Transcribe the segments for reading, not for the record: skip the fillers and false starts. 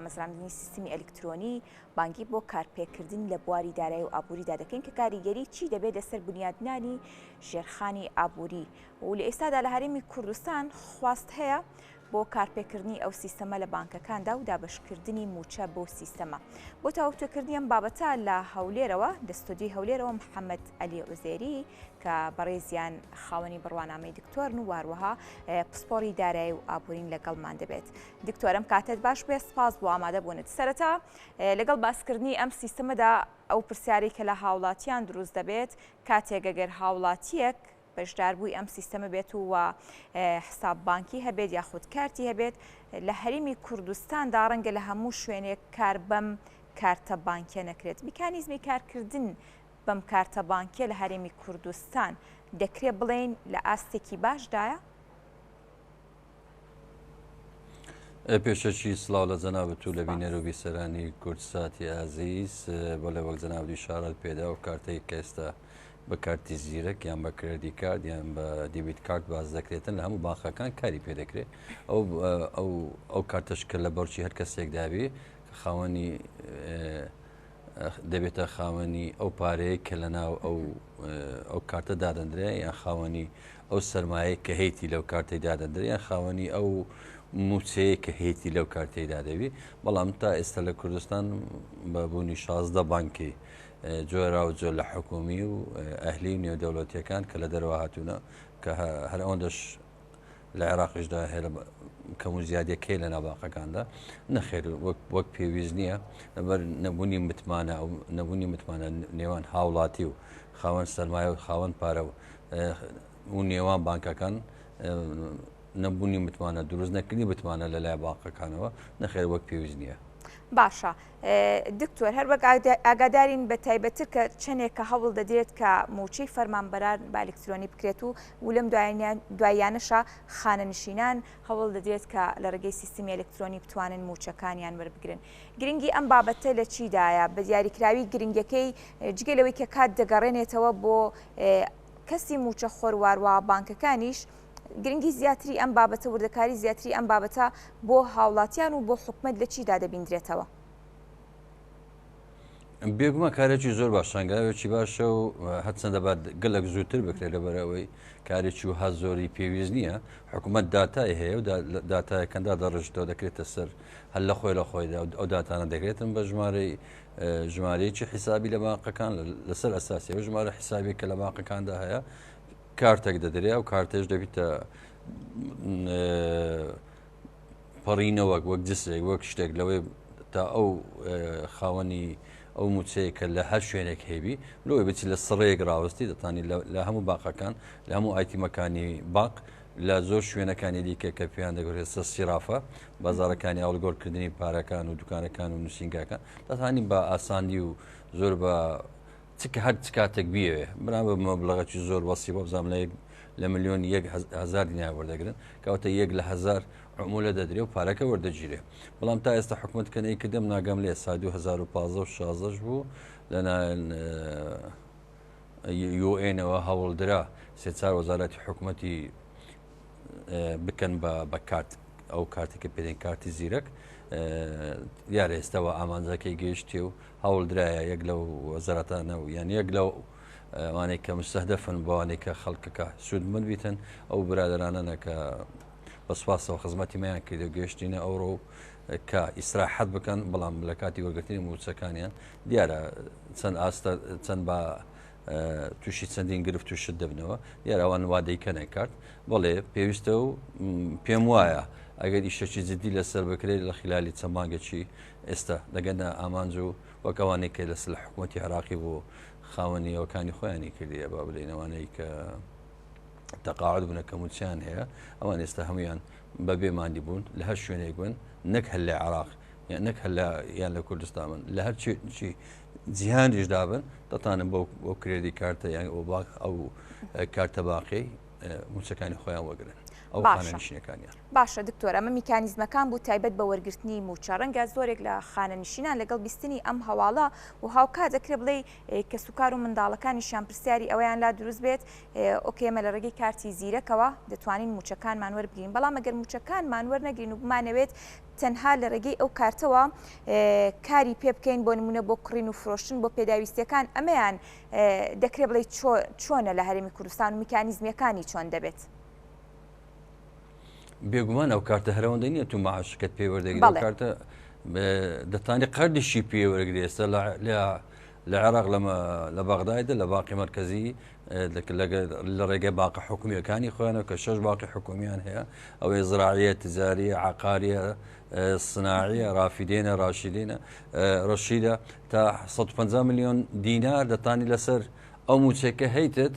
چارەسەرامدنی سیستمی ئەلکترۆنی بانکی بۆ کارپێکردن لە بواری دارایی و ئابووریدا دەکەین کە کاریگەری چی دەبێت لەسەر بنیادنانی ژێرخانی ئابووری و لە ئێستادا لە هەرێمی کوردستان خواست هەیە بۆ کارپێکردنی ئەو سیستەمە لە بانکەکاندا و دابشکردنی موچە بۆ سیستەمە بۆ تاوتوێکردنی ئەم بابەتە لە هەولێرەوە دەستۆدی هەولێرەوە محەممەد ئەلی عوزێری کە بەڕێزیان خاوەنی بڕوانامەی دکتۆرن و واروەها پسپۆری دارایی و ئابوورین لەگەڵمان دەبێت. دکتۆرم کاتێت باش بێ سپاس بۆ ئامادە بوونت. سەرەتا لەگەڵ باسکردنی ئەم سیستەمەدا ئەو پرسیاری کە لە هاوڵاتیان دروست دەبێت کاتێک ئەگەر هاوڵاتیەک بەشداربووی ئەم سیستەمە بێت و حساب بانکی هەبێت یاخود کارتی هەبێت لە هەرێمی کوردستاندا ڕەنگە لە هەموو شوێنێک کار بەم کارتە بانکیە نەکرێت. میکانیزمی کارکردن بەم کارتە بانکیە لە هەرێمی کوردستان دەکرێت بڵێن لە ئاستێکی باشدایە؟ پێشەکی سڵاو لە جەنابەت و لە بینەرە و بیسەرانی کورتساتی ئازیز بۆ لە وەک جەنابی شارەت پێدا و کارتەی کە ئێستا بە کارتی زیرەک یان بە کردی کارت یان بە دیبیت کارت باز دەکرێتن لە هەموو بانخەکان کاری پێ دەکرێت ئەو کارتەش کە لە بەرچی هەر کەسێک داوێ کە خاوەنی دەبێتە خاوەنی ئەو پارەیە کە لە ناو ئەو کارتە دادەندرێ یان خاوەنی ئەو سەرمایە کە هەیەی لەو کارتەی دادەندرێ یان خاوەنی ئەو موچەیە کە هەیەی لەو کارتەیدا دەوی. بەڵام تا ئێستا لە کوردستان بە بوونی 16 بانکی جۆرا و جۆر لە حکومی و ئەهلی و نێودەوڵەتیەکان کە لە دەرەوە هاتوونە کە هەر ئەوەندەش لە عێراقیشدا هێرە کەم و زیادەکەی لە ناوبانقەکاندا نەخێر وەک پێویست نییە لەبەر نەبوونی متمانە و نەبوونی متمانە نێوان هاوڵاتی و خاوەن سەرمایە و خاوەن پارە و نێوان بانکەکان نەبوونی متمانە دروست نەکردنی بتمانە لە لای بانقەکانەوە نەخێر وەک پێویست نییە. باشە دکتۆر هەر وەک ئاگادارین بە تایبەتر کە چەندێکە هەوڵ دەدرێت کە موچەی فەرمانبەران بە ئەلکترۆنی بکرێت و لەم دوایانەشە خانەنشینان هەوڵ دەدرێت کە لە ڕێگەی سیستمی ئەلکترۆنی بتوانن موچەکانیان وەربگرن. گرنگی ئەم بابەتە لە چیدایە بە دیاریکراوی گرنگەکەی جگەلەوەی کە کات دەگەڕێنێتەوە بۆ کەسی موچە خۆرواروە بانکەکانیش گرنگی زیاتری ئەم بابەتە وردەکاری زیاتری ئەم بابەتە بۆ هاوڵاتیان و بۆ حکومەت لە چیدا دەبیندرێتەوە؟ بێگومە کارێکی زۆر باشانگاوێکی باشە و هەرچەندە گەلک زووتر بکرێت لەبەرەوەی کارێکی و هە زۆری پێویست نییە. حکوومەت داتای هەیە و داتایەکەندا دەڕژتەوە دەکرێتە سەر هەل لە خۆیدا ئەو داتانە دەکرێتن بە ژمارەیەکی حیسابی لە بانقەکان لەسەر ئەساسی و ژمارە حیسابی کە لە بانقەکاندا هەیە کارتێک دەدرێت و کارتێش دەبیتە پەڕینەوە وەک جسێک وەک شتێک لەوەی تا ئەو خاوەنی ئەو موچەیە کە لە هەر شوێنێک هێبی لەوەی بچی لە سڕەیەک ڕاوەستی دەتانی لە هەموو باقەکان لە هەموو ئایتیمەکانی بانق لە زۆر شوێنەکانی دیکە کە پێیان دەگوێت سیرافە بازارەکانی ئاڵگۆڕکردنی پارەکان و دوکانەکان و نووسنگاکان دەتانی بە ئاسانی و زۆر بە چکە هەر کاتێک بیەوێ بەرامبەر مەبلەغێکی زۆر وەسی بۆ بزانام لە ملیۆن 1000 دینار وەردەگرن کەواتە 1 لە 1000 عمولە دەدرێ و پارەکە وەردەگیرێ. بەڵام تا ئێستا حکوومەتکردنی کردم ناگەم لێ سا 2015 و 16 بوو لەنایەن UN-ەوە هەوڵدرا سێ-چوار وەزارەتی حکوومەتی بکەن بە کارت ئەو کارتێکە پێدەین کارتی زیرەک دیارە ئێستاوە ئامانجەکەی گەیشتی و هەوڵدرایە یەک لەو وەزارەتانە و یان یەک لەو وانەی کە مستەهدەفن بۆوانەی کە خەڵکەکە سوودمەند بیتن ئەو برادرانەنە کە بەسپاسەوە خزمەتی مایان کردە گەشتینە ئەوڕۆ کە ئیسراحەت بکەن بەڵام لە کاتی وەرگرتنی موچەکانیان دیارە چەند ئاستە چەند بە تووشی چەندین گرفت و شت دەبنەوە دیارە ئەوان وادەیکەنە کارت بەڵێ پێویستە و پێم وایە ئەگەر ئیشەکی جدی لەسەر بکرێت لە خلالی چەند مانگێکی ئێستا دەگەنە ئامانج و وەکەوانەی کە لەسەر حکوومەتی عێراقی بۆ خاوەنی ئەوکانی خۆیانی کردیە با بڵێنەوانەی کە تەقاعد بوونە کەموچیان هەیە ئەوان ئێستا هەمویان بەبێ مادی بوون لە هەر شوێنێک بوون نەک هەر لە عێراق نەک یان لە کوردستان لە هەر چی جیهانیش دابن دەتانن بۆ کردی کارتە یان ئەو کارتە باقی موچەکانی خۆیان وەگرن. ئەو خانەنشینەکانیان. باشە دکتۆر، ئەمە میکانیزمەکان بوو تایبەت بە وەرگرتنی موچە. ڕەنگە زۆرێک لە خانەنشینان لەگەڵ بیستنی ئەم هەواڵە و هاوکات دەکرێت بڵێ کە سوکار و منداڵەکانیشیان پرسیاری ئەویان لا دروست بێت ئۆکێمە لە ڕێگەی کارتی زیرەکەوە دەتوانین موچەکانمان وەربگرین، بەڵام ئەگەر موچەکانمان وەرنەگرین و بمانەوێت تەنها لە ڕێگەی ئەو کارتەوە کاری پێ بکەین بۆ نمونە بۆ کڕین و فرۆشتن بۆ پێداویستیەکان، ئەمەیان دەکرێت بڵێ چۆنە لە هەرێمی کوردستان و میکانیزمیەکانی چۆن دەبێت؟ بێگومان ئەو کارتە هەرەوەندە نیە تو معاشکت پێوەردەگری کارتە دەتانی قەردشی پێوەرەگری ئێستا لە عێراق لە بەغدایدا لە باقی مرکزی لە ڕێگەی باقی حکومیەکانی خۆیانەوە کە 6 باقی حکومیان هەیە ئەوەی زراعیە تجاریە عقاریە صناعیە رافیدێنە راشیدێنە ڕەشیدە تا 150 میلیۆن دینار دەتانی لەسەر ئەو موچێکە هەیتت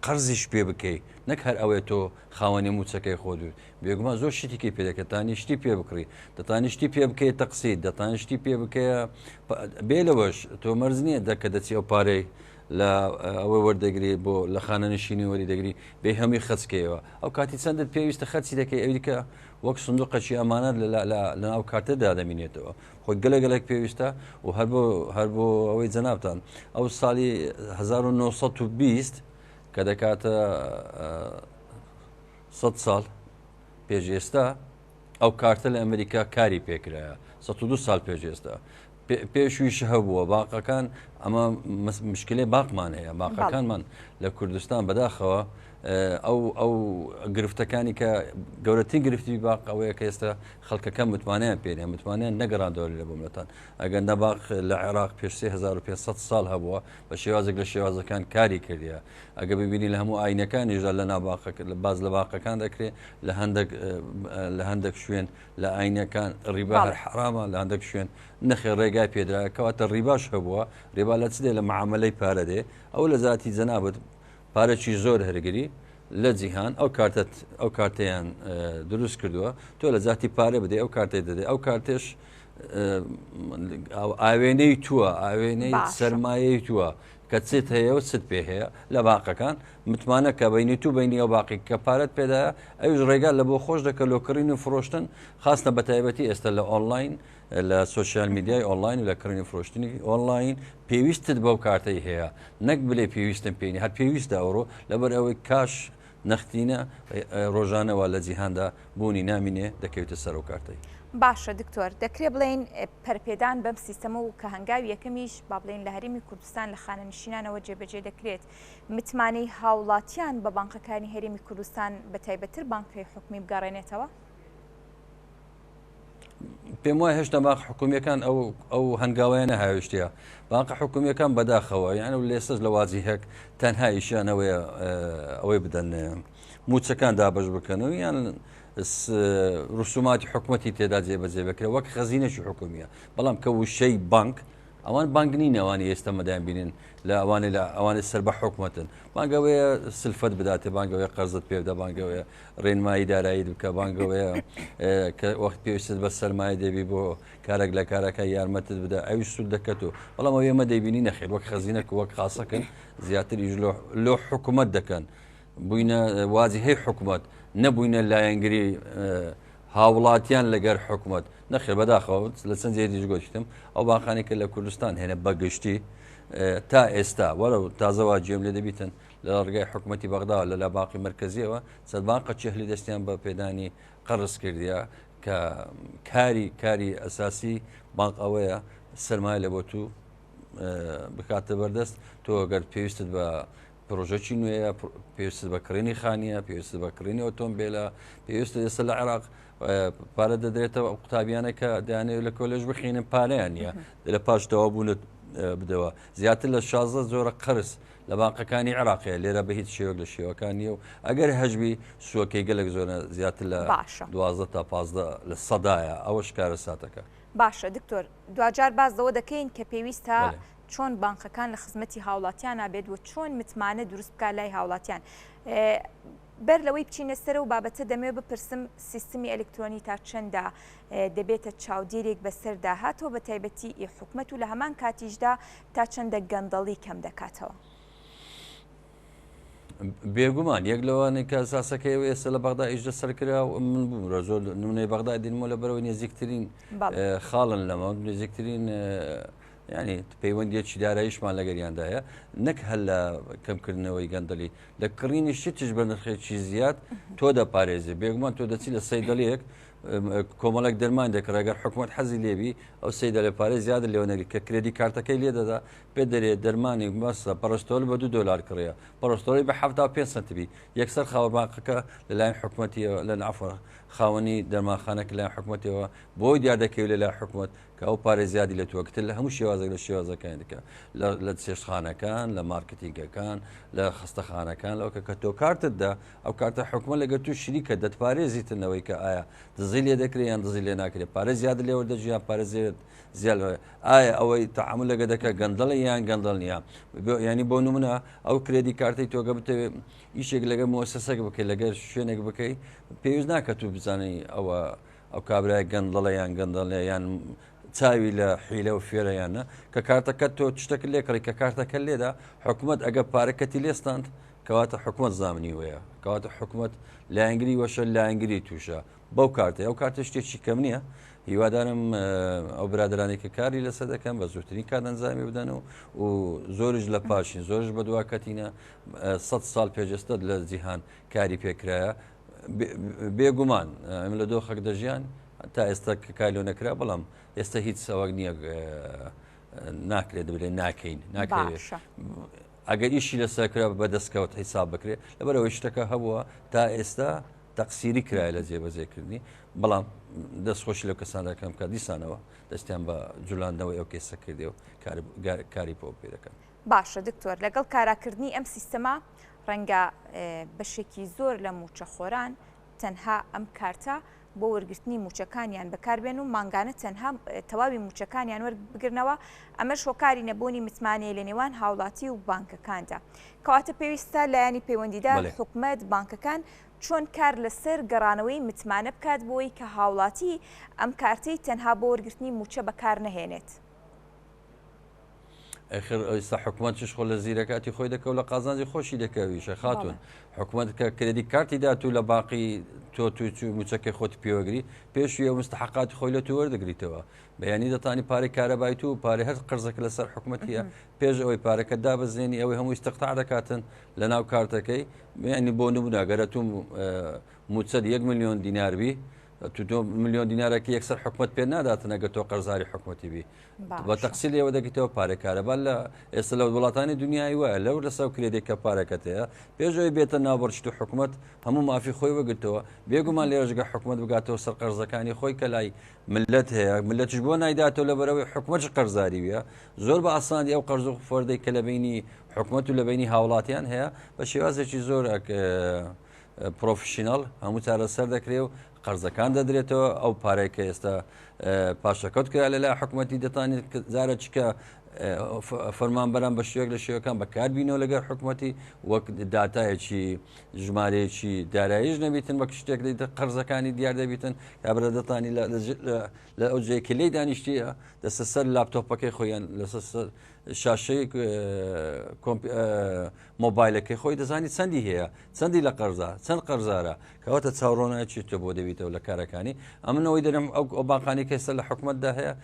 قەرزیش پێ بکەی نەک هەر ئەوەیە تۆ خاوەنی موچەکەی خۆدوت بێگومان زۆر شتێکی پێ دەکەتانی شتی پێ بکڕی دەتانی شتی پێ بکەیت تەقسیت دەتانی شتی پێ بکەیە بێ لەوەش تۆ مەرز نییە دەکە دەچی ئەو پارەی لە ئەوە وەردەگری بۆ لە خانەنشینی وەری دەگری بێ هەمی خەچکەوە ئەو کاتی چەندت پێویستە خەچی دەکەی ئەوریکە وەک سندوقەچی ئەمانەت لە ناو کارتەدا دەمینێتەوە خۆی گەلێک پێویستە و هەر بۆ ئەوەی جەنابتان ئەو ساڵی 1920 کە دەکاتە 100 ساڵ پێش ئێستا ئەو کارتە لە ئەمریکا کاری پێکرایە 102 ساڵ پێش ئێستا پێشویش هەبووە باقەکان ئەمە مشکلەی باقمان هەیە باقەکانمان لە کوردستان بەداخەوە ئەو گرفتەکانی کە گەورەترین گرفتی باق ئەوەیە کە ئێستا خەڵکەکە متمانیان پێێنێ متمانیان نەگەڕاندەوە لە بۆملەتان ئەگەر نەباق لە عێراق پێش 3500 ساڵ هەبووە بە شێوازێک لە شێوازەکان کاری کردیە ئەگە ببینی لە هەموو ئاینەکانیژە لە باز لە باقەکان دەکرێت لە هەندێک شوێن لە ئاینەکان ڕیبا هەر حرامە لە هەندێک شوێن نەخێ ڕێگای پێدرا کەواتە ڕیباش هەبووە ڕێبا لە چ دێ لە معاملەی پارە دێ ئەو لە ذاتی جەنابەت پارەکی زۆر هەرگری لە جیهان ئەو کارتیان دروست کردووە تۆ لە ذاتی پارە بدەی ئەو کارتی دەدەی ئەو کارتێش ئاوێنەی تووە ئاوێنەی سەرمایەی تووە کە چێت هەیە و چت پێ هەیە لە باقەکان متمانە کە بینی تو بینی ئەو باقی کە پارەت پێدایە ئەوش ڕێگا لە بۆ خۆش دەکە لۆکڕین و فرۆشتن خاستە بە تایبەتی ئێستا لە ئۆنلاین لە سوسیال میدیای ئۆنلاین و لە کڕینی فرۆشتنی ئۆنلاین پێویستت بەو کارتەی هەیە نەک بلێ پێویستم پێینی هەر پێویستە ئەوڕۆ لەبەر ئەوەی کاش نەختینە ڕۆژانەوە لە جیهاندا بوونی نامینێ دەکەوێتە سەر و کارتەی. باشە دکتۆر دەکرێت بڵێن پەرپێدان بەم سیستەمە و کە هەنگاوی یەکەمیش با بڵێن لە هەرێمی کوردستان لە خانەنشینانەوە جێبەجێ دەکرێت متمانەی هاوڵاتیان بە بانکەکانی هەرێمی کوردستان بە تایبەتر بانکەی حکومی بگەڕێنێتەوە؟ پێم وایە هێشتا باق حکومیەکان ئەو هەنگاویانە هاویشتە باقی حکومیەکان بەداخەوە یان و لێسەس لە وازی هەک تەنها ئیشیانەوەیە ئەوەی بدەن موچەکان دابش بکەن و یان ڕسوماتی حکوومەتی تێدا جێبەجێ بکرێت وەک خەزینەشی حکومیە بەڵام کە وشەی بانک ئەوان بانک نینەوانی ئێستا مەدایان بینن لە ئەوانە سەر بە حکوومەتن بانگەوەیە سلفەت بداتێ بانگەوەی قەرزت پێدا بانگەوەیە ڕێنمایی دارایی بکە بانگەوەیە کە وەخت پێویستت بە سەرمایە دەبی بۆ کارێک لە کارەکە یارمەتت بدا ئەوی سوود دەکەت و بەڵام ئەو ئێمە دەیبینی نەخێت وەک خەزینەک وەک خاسەکەن زیاتریش لۆ حکوومەت دەکەن بووینە وازی هەیە حکوومەت نەبووینە لایەنگری هاوڵاتیان لەگەر حکوومەت نەخێر بەداخەوە لە چەند جێدیش گۆشتم ئەو باقانی کە لە کوردستان هێنە بەگشتی تا ئێستا وەرە تازەوا جێم لێ دەبیتن لە ڕگای حکوومەتی بەغدا لە باقی مرکزیەوە چەند باقە چێهلی دەستیان بە پێدانی قەرز کردیا کە کاری ئەساسی بانک ئەوەیە سەرمایە لە بۆ تو بکاتە بەردەست تۆ ئەگەر پێویستت بە پرۆژەکی نوێیە پێویست بە کڕینی خانیە پێویست بە کڕینی ئۆتۆمبیلە پێویستە ئێستا لە عێراق پارە دەدرێتەوە قوتابیانە کە دەیانێت لە کۆلێژ بخینن پارەیان نیە لە پاش داوابوونت بدەوە زیاتر لە 16 زۆرە قرس لە باقەکانی عێراقیە لێرە بە هیچ شێوەک لە شێوەکانیە و ئەگەر هەژبی سوۆکەی گەلێک زۆرە زیاتر لە 12 تا 15 لە سەدایە ئەوەش کارە ساتەکە. باشە دکتۆر دوجار بازەوە دەکەین کە پێویستە چۆن بانکەکان لە خزمەتی هاوڵاتیان نابێت و چۆن متمانە دروست بکە لای هاوڵاتیان بەر لەوەی بچینە سەرە و بابەتە دەمێ بپرسم سیستمی ئەلکترۆنی تا چەندە دەبێتە چاودێرێک بەسەردا هاتەوە بە تایبەتی حکوومەت و لە هەمان کاتیشدا تا چەندە گەندەڵی کەم دەکاتەوە. بێگومان یەک لەوانەیە کە ئەساسەکەی ئێستا لە بەغدا ئیشدە سەرکرا و من بووم زۆر نمونەی بەغدا دینمە لە بەرەوەی نێزیکترین خاڵن لەمە نێزیکترین ینی پەیوەندیەکی داراییشمان لەگەریاندایە نەک هەل لە کەمکردنەوەی گەندەلی لە کڕینی شتیش بە نرخێکی زیاد تۆ دەپارێزی بێگومان تۆ دەچی لە سەیدەڵەیەک کۆمەڵک دەرمان دەکڕ ئەگەر حکوومەت حەزی لێبی ئەو سەیدە لە پارێ زیاد لێوەنەری کە کرێدی کارتەکەی لێ دەدا پێ دەرێت دەرمانی مەسە پەرستۆل بە $2 کڕەیە پەرستۆری بە 75 سنتبی یەکسەر خاوەباقەکە لەلایەن حکوومەتیەوە لە نافە خاوەنی دەرمانخانەکە لایەن حکوومەتەوە بۆی دیاردەکەوی لە لای حکوومەت کە ئەو پارێ زیادی لە تووەکتر لە هەموو شێوازێک لە شێوازەکان دکە لە چێشتخانەکان لە مارکتینگەکان لە خستەخانەکان لەوکە کە تۆ کارتتدا ئەو کارتە حکوومەت لەگە تو شریکە دەتپارێزیتنەوەی کە ئایا دزی لێ دەکرێت یان دزی لێ ناکرێت پارێ زیاد لێوە دەجیان پارێ زیاد ئایا ئەوەی تەعامل لەگە دەکە گەندەڵی یان گەندەڵ نیە ینی بۆ نمونە ئەو کرێدی کارتی تۆگە بتەوێت ئیشێک لەگە مؤسسەسەک بکەیت لەگەر شوێنێک بکەیت پێویست ناکە تو بزانانی ئەو کابرای گەندەڵە یان گەندەڵێ یان چاوی لە حیلە و فێرەیانە کە کارتەکە تۆ شتێک لێ کڕی کە کارتەکە لێدا حکوومەت ئەگە پارەکەتی لێستاند کەواتە حکوومەت زامنی وەیە کەواتە حکوومەت لایەنگری وەشە لایەنگری تووشە بەو کارتە ئەو کارتە شتێکی کەم نییە هیوادارم ئەو برادرانی کە کاری لەسەر دەکەم بە زووترین کار ئەنجامی بدەن و زۆرش لە پاشین زۆرش بە دواکەتینە 100 ساڵ پێجەستە لە جیهان کاری پێکرایە بێگومان ئەم لە دۆخەک دەژیان تا ئێستا کالیۆ نەکرا بەڵام ئێستا هیچ سەوەک نییە ناکرێت دەبێت ناکەین ناکەوێت ئەگەر ئیشی لەسەرکرا بەدەستکەوت حیساب بکرێت لەبەرەوەی شتەکە هەبووە تا ئێستا تەقسیری کرایە لە جێبەجێکردنی بەڵام دەستخۆشی لەو کەسان دەکەم کە دیسانەوە دەستیان بە جوڵاندنەوەی ئەو کێسە کردی و کاری بۆ پێ دەکەن. باشە دکتۆر لەگەڵ کاراکردنی ئەم سیستەما ڕەنگە بەشێکی زۆر لە موچەخۆران تەنها ئەم کارتە بۆ وەرگرتنی موچەکانیان بەکاربێن و ماگانە تەنها تەواوی موچەکانیان وەربگرنەوە ئەمەش هۆکاری نەبوونی متمانەیە لە نێوان هاوڵاتی و بانکەکاندا کەواتە پێویستە لایەنی پەیوەندیدار حکوومەت بانکەکان چۆن کار لەسەر گەڕانەوەی متمانە بکات بۆی کە هاوڵاتی ئەم کارتەی تەنها بۆ وەرگرتنی موچە بەکار نەهێنێت. ئەخر ئێستا حکوومەتش خۆ لە زیرەکاتی خۆی دەکەوت لە قازانجی خۆشی دەکەویشە خاتون حکوومەت کە کرێدی کارتی دات و لە باقی تۆ موچەکەی خۆت پێوەگری پێشوی مستحقاتی خۆی لە تو وەردەگریتەوە بەیانی دەتانی پارەی کارەبای و پارێ هەر قرزەکە لەسەر حکوومەتیە پێش ئەوەی پارەکە دابەزێنی ئەوەی هەمووی استقطاع دەکاتن لە ناو کارتەکەی ینی بۆ نمونە گەرە تو موچەت 1 ملیۆن دیناربی تو ملیۆن دینارێکی یەکسەر حکوومەت پێ ناداتن ئەگە تۆ قەرزاری حکوومەتی بی بە تەقسیل لێوە دەگەیتەوە پارێکارەبا لە ئێستا لە وڵاتانی دنیای وایە لەو لەسەر کرێدێکە پارەکەت هەیە پێشەوەی بێتە ناوبەرشت و حکوومەت هەموو مافی خۆی وەگرتەوە بێگومان لێژگە حکوومەت بگاتەوە سەر قەرزەکانی خۆی کە لای ملت هەیە ملەتش بۆ نایداتەوە لە بەرەوەی حکوومەت قەرزاری وە زۆر بە ئاسانی ئەو قەرز و فۆردەی کە لە بینی حکوومەت و لە بینی هاوڵاتیان هەیە بە شێوازێکی زۆر پرۆفشینال هەموو چارەسەر دەکرێت و قەرزەکان دەدرێتەوە ئەو پارێک کە ئێستا پاشەکەوت کرا لە لای حکوومەتی دەتوانێت زارە چکە فەرمانبەران بە شوێک لە شێوەکان بەکاربینەوە لەگەر حکوومەتی وەک داتایەکی ژمارەیەکی داراییش نەبیتن وەک شتێک قەرزەکانی دیار دەبیتن کابرا دەتانی لە ئەو جێکی لی دانیشتیە دەستە سەر لاپتۆپەکەی خۆیان لەسەر شاشەی مۆبایلەکەی خۆی دەزانی چەندی هەیە چەندی لە قەرزە چەند قەرزارە کەواتە چاوڕۆنایکی تۆ بۆ دەبیتەوە لە کارەکانی ئەمنەوەی دەرم ئەو باقانی کەسە لە حکوومەتدا هەیە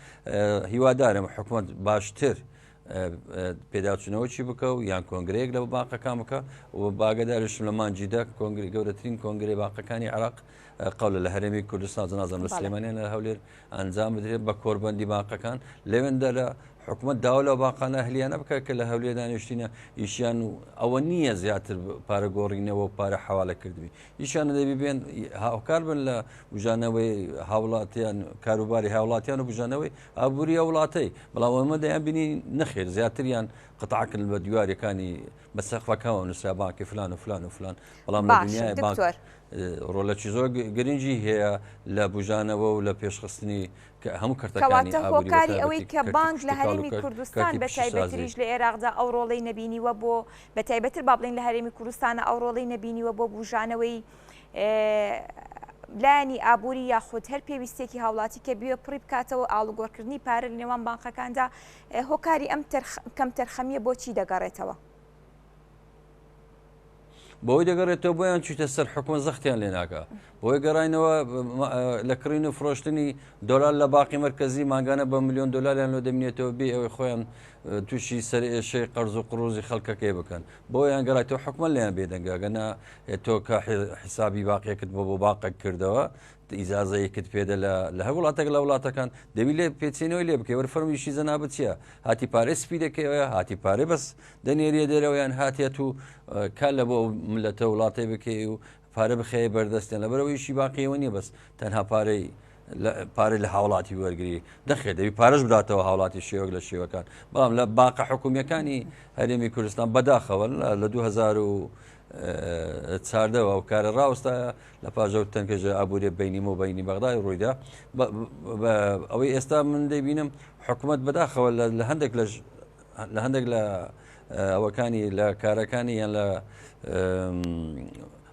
هیوادارم حکوومەت باشتر پێداچنەوەی بکە و یان کۆنگرەیەک لە باقەکان بکە و باگەدارشم لە مانجیدا گەورەترین کۆنگری باقەکانی عراق قەولە لە هەرێمی کوردستان جەنازەم لە سلێمانیان لە هەولێر ئەنجام بدرێت بە کۆربەندی باقەکان لەوێندا لە حکوومەت داوا لە باقانە هەلیانە بکە کە لە هەولێر دانیشتینە ئیشیان و ئەوە نییە زیاتر پارە گۆڕینەوە و پارە حواڵە کردوی ئیشانە دەبی بێن هاوکار بن لە بژانەوەی هاوڵاتیان کاروباری هاوڵاتیان و بژانەوەی ئابووری وڵاتەی بەڵام ئەمە دەیان بینی نەخێر زیاتریان قەتعکردن بە دیوارەکانی بەسەقفەکەەوە نووسرا بانکی فلان و فلان و فلان بەڵام لە دنیای بانک ڕۆلەکی زۆر گرنگی هەیە لە بژانەوە و لە پێشخستنی هەموو کارتەکانی هۆکاری ئەوەی کە بانک لە هەرێمی کوردستان بە تایبەتریش لە عێراقدا ئەو ڕۆڵەی نەبینیوە بۆ بە تایبەتر با بڵین لە هەرێمی کوردستانە ئەو ڕۆڵەی نەبینیوە بۆ بژانەوەی لایەنی ئابووری یاخود هەر پێویستێکی هاوڵاتی کە بوێ پڕی بکاتەوە ئاڵوگۆڕکردنی پارە لە نێوان بانکەکاندا هۆکاری ئەم کەم تەرخەمیە بۆچی دەگەڕێتەوە؟ بۆی دەگەڕێتەوە بۆیان چیتە سەر حکومە زەختیان لێ ناکە بۆی گەڕینەوە لە کڕین و فرۆشتنی دۆلار لە باقی مرکزی ماگانە بە ملیۆن دلاریان لۆ دەمێتەوە بێ ئەوەی خۆیان تووشی سەر ئێشەی قەرز و قڕوزی خەڵکەکەی بکەن بۆیان گەڕێتەوە حکومە لێیان بێدەنگاگەنا تۆ کە حیسابی باقیەکەت بۆ باقێک کردەوە ئیزازەیەکت پێدە لە هەر وڵاتێک لە وڵاتەکان دەبی لێ پێچینەوەی لێ بکەی وەرفەرمیشی زەنابەت چییە هاتی پارێ سپی دەکەوە هاتی پارێ بەس دەنێریە دەرەوەیان هاتیێت و کار لە بۆ ملەتە وڵاتی بکەی و پارە بخەیە بەردەستیان لە بەرەوەیشی باقیەوە نیە بەس تەنها پارەی لە هاوڵاتی وەرگری دەخێت دەبی پارەش بداتەوە هاوڵاتی شێوەک لە شێوەکان بەڵام لە باقە حکوومیەکانی هەرێمی کوردستان بەداخەوە لە 2014ەوە ئەو کارە ڕاوستایە لە پاژەوت تەنکەژە ئابوووری بینیم و بینی بەغدای ڕوویدا ئەوەی ئێستا من دەبینم حکوومەت بەداخەوە لە هەندێک لە ئەوەکانی لە کارەکانی یان لە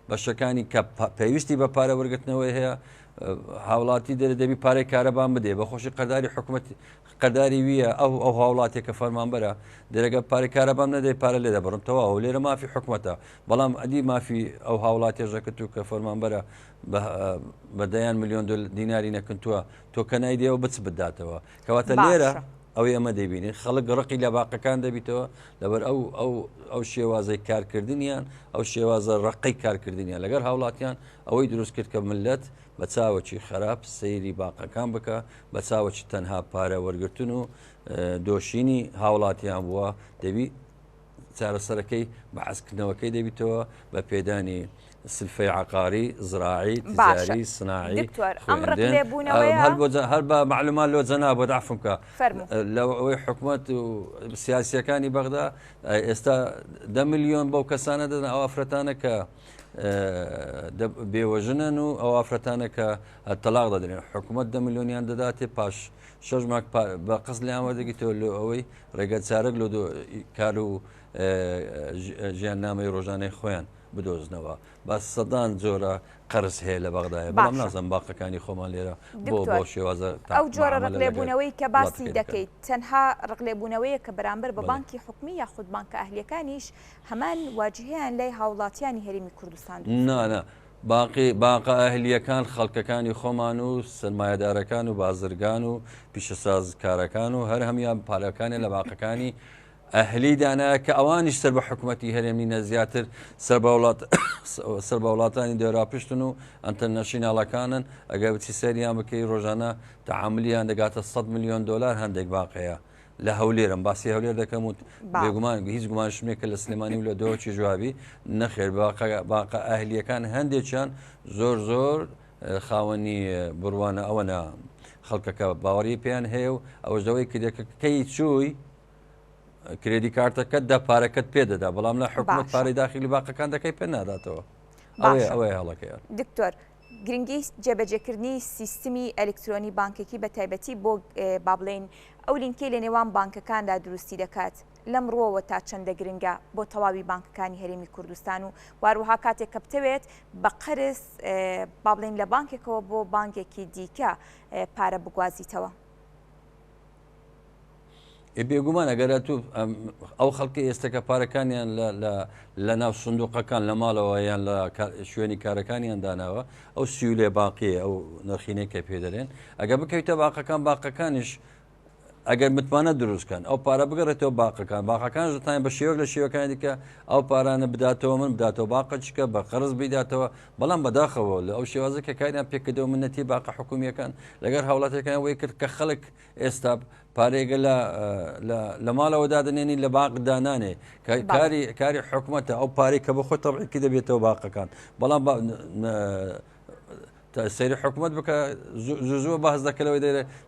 بەشەکانی کە پێویستی بە پارە وەرگرتنەوەی هەیە هاوڵاتی دەبی پارەی کارەبان بدێ بە خۆشی قەرداری حکوومەت قەرداری ویە ئەو هاوڵاتێکە فەرمانبەرە دەرەگە پارەی کارەبان نەدەی پارە لێ دەبڕنتەوە و لێرە مافی حکوومەتە بەڵام ئەدی مافی ئەو هاوڵاتێژەکەت و کە فەرمانبەرە بەدەیان ملیۆن دیناری نەکردووە تۆ کە نایدەوە بچ بداتەوە کەواتە لێرە ئەوەی ئەمە دەبینین خەڵک ڕقی لە باقەکان دەبیتەوە لەبەر ئەو شێوازەی کارکردنیان ئەو شێوازە ڕقی کارکردنیان لەگەر هاوڵاتیان ئەوەی دروست کرد کە ملت بە چاوەکی خراپ سەیری باقەکان بکە بە چاوەکی تەنها پارە وەرگرتن و دۆشینی هاوڵاتیان بووە دەبی چارەسەرەکەی بەعزکردنەوەکەی دەبیتەوە بە پێدانی سلفەی عقاری زراعی تجاری سناعی هەر بە معلومان لۆ جەنا بۆ دافم کە لەوەی حکوومەت و سیاسیەکانی بەغدا ئێستا 10 ملیۆن بەو کەسانە دەدەن ئەو ئافرەتانە کە بێوەژنن و ئەو ئافرەتانە کە تەلاق دەدرێن حکوومەت 10 ملیۆنیان دەداتێ پاش 6 ماک بە قسم لیان وەردەگیتەوە لە ئەوەی ڕێگە چارەک لە کار و ژیاننامەی ڕۆژانەی خۆیان بدۆزنەوە بە سەدان جۆرە قەرز هەیە لە بەغدایە بەڵام نازم باقەکانی خۆمان لێرە بۆ شێوازە ئەو جۆرە ڕقلێبوونەوەی کە باسی دەکەیت تەنها ڕقلێبوونەوەیە کە بەرامبەر بە بانکی حکومی یاخود بانکە ئەهلیەکانیش هەمان واجهەیان لای هاوڵاتیانی هەرێمی کوردستان نانە باقە ئەهلیەکان خەڵکەکانی خۆمان و سرمایهدارەکان و بازرگان و پیشەسازکارەکان و هەر هەمیان پارەکانی لە باقەکانی ئەهلی دانایە کە ئەوانیش سەر بە حکوومەتی هەرێمینە زیاتر سەر بە وڵاتانی دێراپشتن و ئەنتەرنەشیناڵەکانن ئەگەر بچی سەریان بکەی ڕۆژانە تەعاملیان دەگاتە 100 ملیۆن دلار هەندێک باقەیە لە هەولێرم باسی هەولێر دەکەم و بێگومان هیچ گومانشمێکە لە سلێمانی و لە دۆچی جوابی نەخێر باقە ئەهلیەکان هەندێکیان زۆر خاوەنی بڕوانە ئەوەنە خەڵکەکە باوەڕی پێیان هەیە و ئەوەشەوەی کردەکەی چووی کرێدی کارتەکەت دە پارەکەت پێدەدا بەڵام لە حکوومەت پارەی داخلی باقەکان دەکەی پێ ناداتەوە ئەوەیە هەڵەکەیان دکتۆر گرنگی جێبەجێکردنی سیستمی ئەلکترۆنی بانکێکی بە تایبەتی بۆ با بڵێن ئەو لینکەی لە نێوان بانکەکاندا دروستی دەکات لەم ڕۆوە تا چەندە گرنگە بۆ تەواوی بانکەکانی هەرێمی کوردستان و واروها کاتێک کە بتەوێت بە قەرز با بڵێن لە بانکێکەوە بۆ بانکێکی دیکە پارە بگوازیتەوە بێگومان ئەگەرە تو ئەو خەڵکی ئێستاکە پارەکانیان لە ناو سندوقەکان لە ماڵەوە یان لە شوێنی کارەکانیان داناوە ئەو سیولێ باقیە ئەو نرخینەی کە پێدەرێن ئەگە بکەیتە باقەکانیش ئەگەر متمانە دروستکەن ئەو پارە بگەڕێتەوە باقەکان ژتان بە شێوەک لە شێوەکانی دیکە ئەو پارانە بداتەوە من بداتەوە باقەچکە بە قەرز بیداتەوە بەڵام بەداخەوە لە ئەو شێوازە کە کاریان پێکردەوە منەتی باقە حکوومیەکان لەگەر هاوڵاتەکان وی کرد کە خەڵک ئێستا پارێگە لە ماڵەوە دادنێنی لە باق دانانێ کاری حکوومەتە ئەو پارەی کە بە خۆی تەبعیکی دەبێتەوە باقەکان بەڵام سەیری حکوومەت بکە زوو بەهز دەکەلەوەی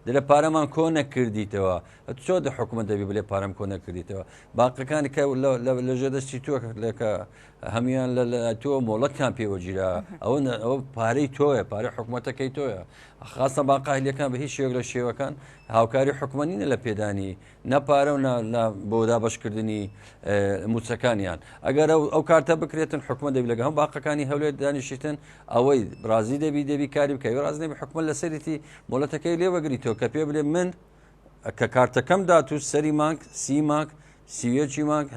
دەرە پارەمان کۆ نەکردیتەوە چۆ دە حکوومەت دەبی بڵێ پارەم کۆ نەکردیتەوە باقەکانی کە لەژێ دەستی تووە لەکە هەمیان لە تۆ مۆڵەتیان پێوەگیرا ئەوە پارەی تۆیە پارەی حکوومەتەکەی تۆیە خاستە باقاهلیەکان بە هیچ شێوەک لە شێوەکان هاوکاری حکوومەتینە لە پێدانی نەپارە و بۆ دابشکردنی موچەکانیان ئەگەر ئەو کارتە بکرێتن حکوومەت دەبی لەگە هەم باقەکانی هەولێر دانیشتن ئەوەی ڕازی دەبی کاری بکەوی ڕاز نەبی حکوومەت لە سەرێتی مۆڵەتەکەی لێوەگریتەوە کە پێ بڵێ من کە کارتەکەم دات و سەری مانک سی مانک سیوێکی مانگ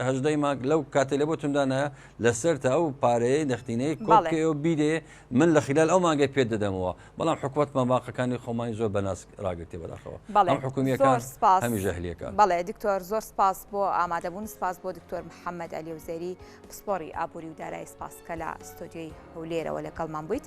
هەژدەی مانگ لەو کاتێ لە بۆ تمدانە لەسەر تا ئەو پارەیە نەختینەی کۆکەوە بیدێ من لە خلال ئەو مانگەی پێ دەدەمەوە بەڵام حکوومەت مەباقەکانی خۆمانی زۆر بەناس ڕاگرتێ بەداخەوە ئەم حکوومیەکان هەمی ژەهلیەکان. بەڵێ دکتۆر زۆر سپاس بۆ ئامادەبوون، سپاس بۆ دکتۆر محەممەد ئەلیوزێری پسپۆڕی ئابووری و دارایی سپاسکە لە ستۆدیۆی هەولێرەوە لەگەڵمان بوویت.